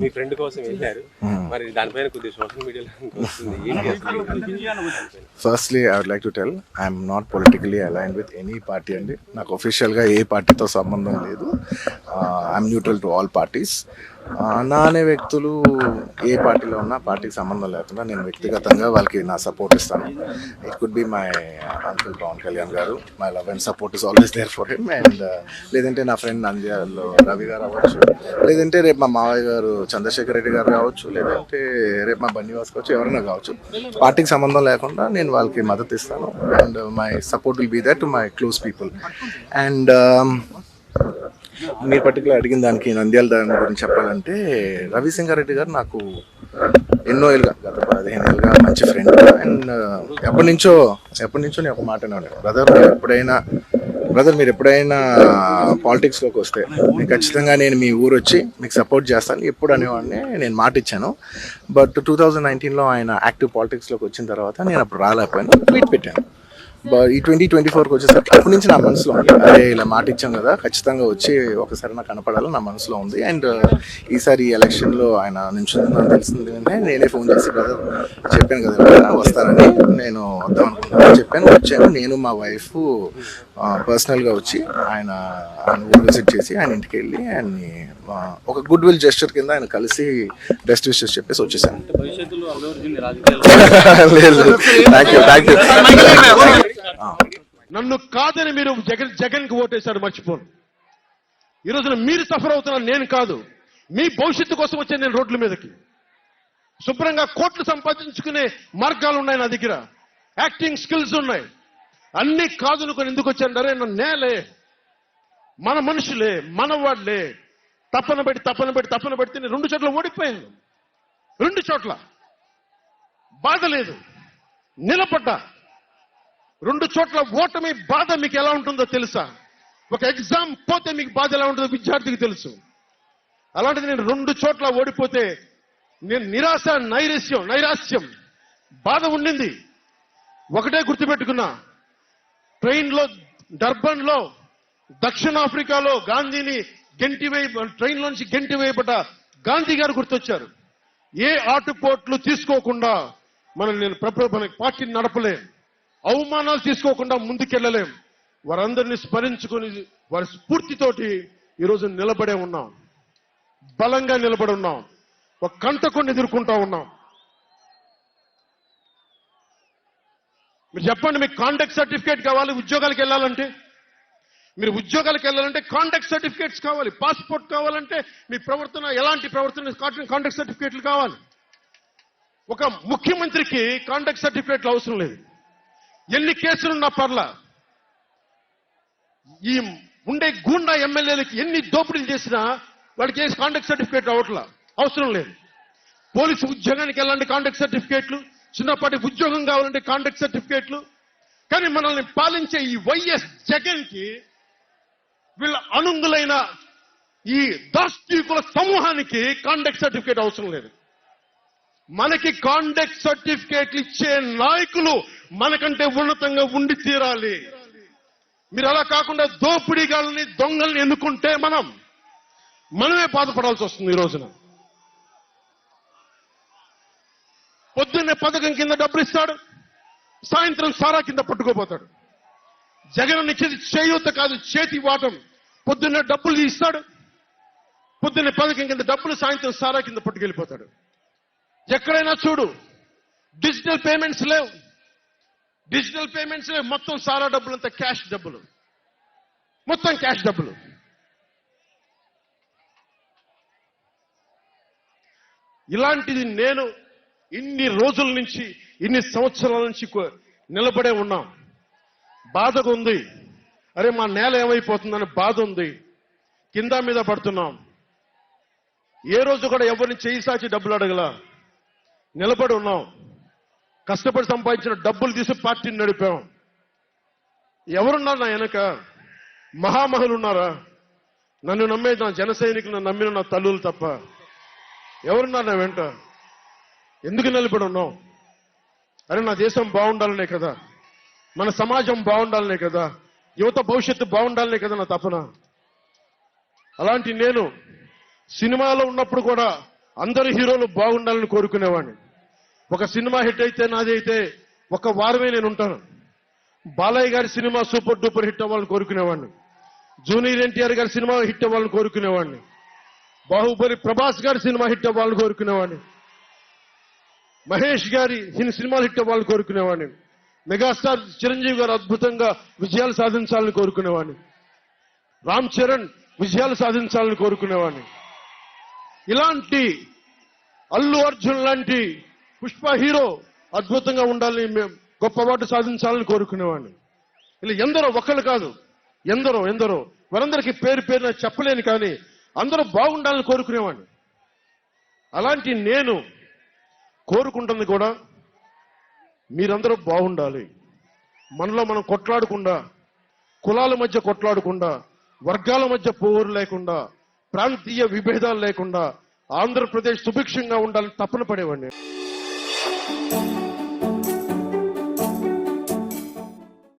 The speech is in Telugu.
మీ ఫ్రెండ్ కోసం వెళ్ళారు, మరి దానిపైన కొద్దిగా సోషల్ మీడియాలో వస్తుంది ఏంటి? Firstly I would like to tell I'm not politically aligned with any party అండి. నాకు ఒఫిషియల్గా ఏ పార్టీతో సంబంధం లేదు. I'm neutral to all parties. నా అనే వ్యక్తులు ఏ పార్టీలో ఉన్నా పార్టీకి సంబంధం లేకుండా నేను వ్యక్తిగతంగా వాళ్ళకి నా సపోర్ట్ ఇస్తాను. It could be my uncle Pawan Kalyan గారు. My love and support is always there for him. And లేదంటే నా ఫ్రెండ్ నంద్యాలలో రవి గారు అవ్వచ్చు, లేదంటే రేపు మా మావయ్య గారు చంద్రశేఖర్ రెడ్డి గారు కావచ్చు, లేదంటే రేపు మా బన్నివాస్ కావచ్చు, ఎవరైనా కావచ్చు. పార్టీకి సంబంధం లేకుండా నేను వాళ్ళకి మద్దతు ఇస్తాను. And my support will be there to my close people. And మీరు పర్టికులర్ అడిగిన దానికి నంద్యాల దాని గురించి చెప్పాలంటే, రవిశంకర్ రెడ్డి గారు నాకు ఎన్నో ఏళ్ళుగా, గత 15 ఏళ్ళుగా మంచి ఫ్రెండ్. అండ్ ఎప్పటి నుంచో నేను ఒక మాట అన్నాను, బ్రదర్ మీరు ఎప్పుడైనా పాలిటిక్స్లోకి వస్తే ఖచ్చితంగా నేను మీ ఊరు వచ్చి మీకు సపోర్ట్ చేస్తాను ఎప్పుడు అనేవాడిని. నేను మాట ఇచ్చాను. బట్ 2019లో ఆయన యాక్టివ్ పాలిటిక్స్లోకి వచ్చిన తర్వాత నేను అప్పుడు రాలేకపోయాను, ట్వీట్ పెట్టాను. ఈ 2024కి వచ్చేసరికి అప్పటి నుంచి నా మనసులో ఉంది, అదే ఇలా మాట ఇచ్చాం కదా, ఖచ్చితంగా వచ్చి ఒకసారి నాకు కనపడాలని నా మనసులో ఉంది. అండ్ ఈసారి ఈ ఎలక్షన్లో ఆయన నించుందని తెలిసింది అంటే నేనే ఫోన్ చేసి బ్రదర్ చెప్పాను కదా వస్తారని, నేను వద్దాం అనుకుంటున్నాను చెప్పాను. వచ్చాను, నేను మా వైఫ్ పర్సనల్గా వచ్చి ఆయన ఊరు విజిట్ చేసి ఆయన ఇంటికి వెళ్ళి ఆయన్ని ఒక గుడ్ విల్ జెస్చర్ కింద ఆయన కలిసి బెస్ట్ విషెస్ చెప్పేసి వచ్చేసాను. లేదు, థ్యాంక్ యూ. నన్ను కాదని మీరు జగన్ కి ఓటేశారు, మర్చిపోను. ఈ రోజున మీరు సఫర్ అవుతున్నారు, నేను కాదు. మీ భవిష్యత్తు కోసం వచ్చే నేను రోడ్ల మీదకి శుభ్రంగా కోట్లు సంపాదించుకునే మార్గాలు ఉన్నాయి నా దగ్గర, యాక్టింగ్ స్కిల్స్ ఉన్నాయి. అన్ని కాదునుకొని ఎందుకు వచ్చారంటారే, నన్ను నేలే, మన మనుషులే, మన వాళ్ళే తప్పన పెడితే నేను 2 చోట్ల ఓడిపోయాను. 2 చోట్ల బాధ లేదు, నిలబడ్డా. 2 చోట్ల ఓటమి బాధ మీకు ఎలా ఉంటుందో తెలుసా? ఒక ఎగ్జామ్ పోతే మీకు బాధ ఎలా ఉంటుందో విద్యార్థికి తెలుసు. అలాంటిది నేను 2 చోట్ల ఓడిపోతే నేను నిరాశ, నైరాశ్యం, బాధ ఉండింది. ఒకటే గుర్తుపెట్టుకున్నా, ట్రైన్లో డర్బన్లో దక్షిణాఫ్రికాలో గాంధీని ట్రైన్లోంచి గెంటి వేయబడ్డ గాంధీ గారు గుర్తొచ్చారు. ఏ ఆటుపోట్లు తీసుకోకుండా మన పార్టీని నడపలేం, అవమానాలు తీసుకోకుండా ముందుకెళ్ళలేం. వారందరినీ స్మరించుకొని వారి స్ఫూర్తితోటి ఈరోజు నిలబడే ఉన్నాం, బలంగా నిలబడి ఉన్నాం, ఒక కంటకొని ఎదుర్కొంటా ఉన్నాం. మీరు చెప్పండి, మీకు కాంటాక్ట్ సర్టిఫికేట్ కావాలి ఉద్యోగాలకు వెళ్ళాలంటే? మీరు ఉద్యోగాలకు వెళ్ళాలంటే కాంటాక్ట్ సర్టిఫికేట్స్ కావాలి, పాస్పోర్ట్ కావాలంటే మీ ప్రవర్తన ఎలాంటి ప్రవర్తన కాంటాక్ట్ సర్టిఫికేట్లు కావాలి. ఒక ముఖ్యమంత్రికి కాంటాక్ట్ సర్టిఫికేట్లు అవసరం లేదు. ఎన్ని కేసులున్నా పర్లా, ఈ ఉండే గూండా ఎమ్మెల్యేలకి ఎన్ని దోపిడీలు చేసినా వాడికి కాంటాక్ట్ సర్టిఫికేట్ అవసరం లేదు. పోలీసు ఉద్యోగానికి వెళ్ళాలంటే కాంటాక్ట్ సర్టిఫికేట్లు, చిన్నపాటి ఉద్యోగం కావాలంటే కాంటాక్ట్ సర్టిఫికేట్లు. కానీ మనల్ని పాలించే ఈ వైఎస్ జగన్ కి, వీళ్ళ అనుంగులైన ఈ దాష్టీకుల సమూహానికి కాంటాక్ట్ సర్టిఫికేట్ అవసరం లేదు. మనకి కాంటాక్ట్ సర్టిఫికేట్లు ఇచ్చే నాయకులు మనకంటే ఉన్నతంగా ఉండి తీరాలి. మీరు అలా కాకుండా దోపిడీగాళ్ళని, దొంగల్ని ఎన్నుకుంటే మనమే బాధపడాల్సి వస్తుంది. ఈ రోజున పొద్దున్నే పథకం కింద డబ్బులు ఇస్తాడు, సాయంత్రం సారా కింద పట్టుకోపోతాడు. జగన్ ఇచ్చేది చేయూత కాదు, చేతి వాటం. పొద్దున్నే డబ్బులు ఇస్తాడు, పొద్దున్నే పథకం కింద డబ్బులు, సాయంత్రం సారా కింద పట్టుకెళ్ళిపోతాడు. ఎక్కడైనా చూడు, డిజిటల్ పేమెంట్స్ లేవు, మొత్తం సారా డబ్బులంతా క్యాష్ డబ్బులు, మొత్తం క్యాష్ డబ్బులు. ఇలాంటిది నేను ఇన్ని రోజుల నుంచి, ఇన్ని సంవత్సరాల నుంచి నిలబడే ఉన్నాం. బాధగా ఉంది, అరే మా నేల ఏమైపోతుందని బాధ ఉంది. కింద మీద పడుతున్నాం. ఏ రోజు కూడా ఎవరిని చేయి సాచి డబ్బులు అడగలా, నిలబడి ఉన్నాం. కష్టపడి సంపాదించిన డబ్బులు తీసి పార్టీని నడిపాం. ఎవరున్నారు నా వెనక? మహామహులు ఉన్నారా? నన్ను నమ్మే నా జన సైనికులు, నమ్మిన నా తల్లులు తప్ప ఎవరున్నారు నా వెంట? ఎందుకు నిలబడి ఉన్నాం? అరే నా దేశం బాగుండాలనే కదా, మన సమాజం బాగుండాలనే కదా, యువత భవిష్యత్తు బాగుండాలనే కదా నా తపన. అలాంటి నేను సినిమాలో ఉన్నప్పుడు కూడా అందరు హీరోలు బాగుండాలని కోరుకునేవాడిని. ఒక సినిమా హిట్ అయితే నాది అయితే ఒక వారమే నేను ఉంటాను. బాలయ్య గారి సినిమా సూపర్ డూపర్ హిట్ అవ్వాలని కోరుకునేవాడిని. జూనియర్ ఎన్టీఆర్ గారి సినిమా హిట్ అవ్వాలని కోరుకునేవాడిని. బాహుబలి ప్రభాస్ గారి సినిమా హిట్ అవ్వాలని కోరుకునేవాడిని. మహేష్ గారి సినిమాలు హిట్ అవ్వాలని కోరుకునేవాడిని. మెగాస్టార్ చిరంజీవి గారు అద్భుతంగా విజయాలు సాధించాలని కోరుకునేవాడిని. రామ్ చరణ్ విజయాలు సాధించాలని కోరుకునేవాడిని. ఇలాంటి అల్లు అర్జున్ లాంటి పుష్ప హీరో అద్భుతంగా ఉండాలని, గొప్ప అవార్డు సాధించాలని కోరుకునేవాడిని. ఇలా ఎందరో, ఒక్కళ్ళు కాదు, ఎందరో వారందరికీ పేరు పేరున చెప్పలేను, కానీ అందరూ బాగుండాలని కోరుకునేవాడిని. అలాంటి నేను కోరుకుంటుంది కూడా మీరందరూ బాగుండాలి. మనలో మనం కొట్లాడకుండా, కులాల మధ్య కొట్లాడకుండా, వర్గాల మధ్య పోరు లేకుండా, ప్రాంతీయ విభేదాలు లేకుండా ఆంధ్రప్రదేశ్ సుభిక్షంగా ఉండాలని తపన పడేవాడిని.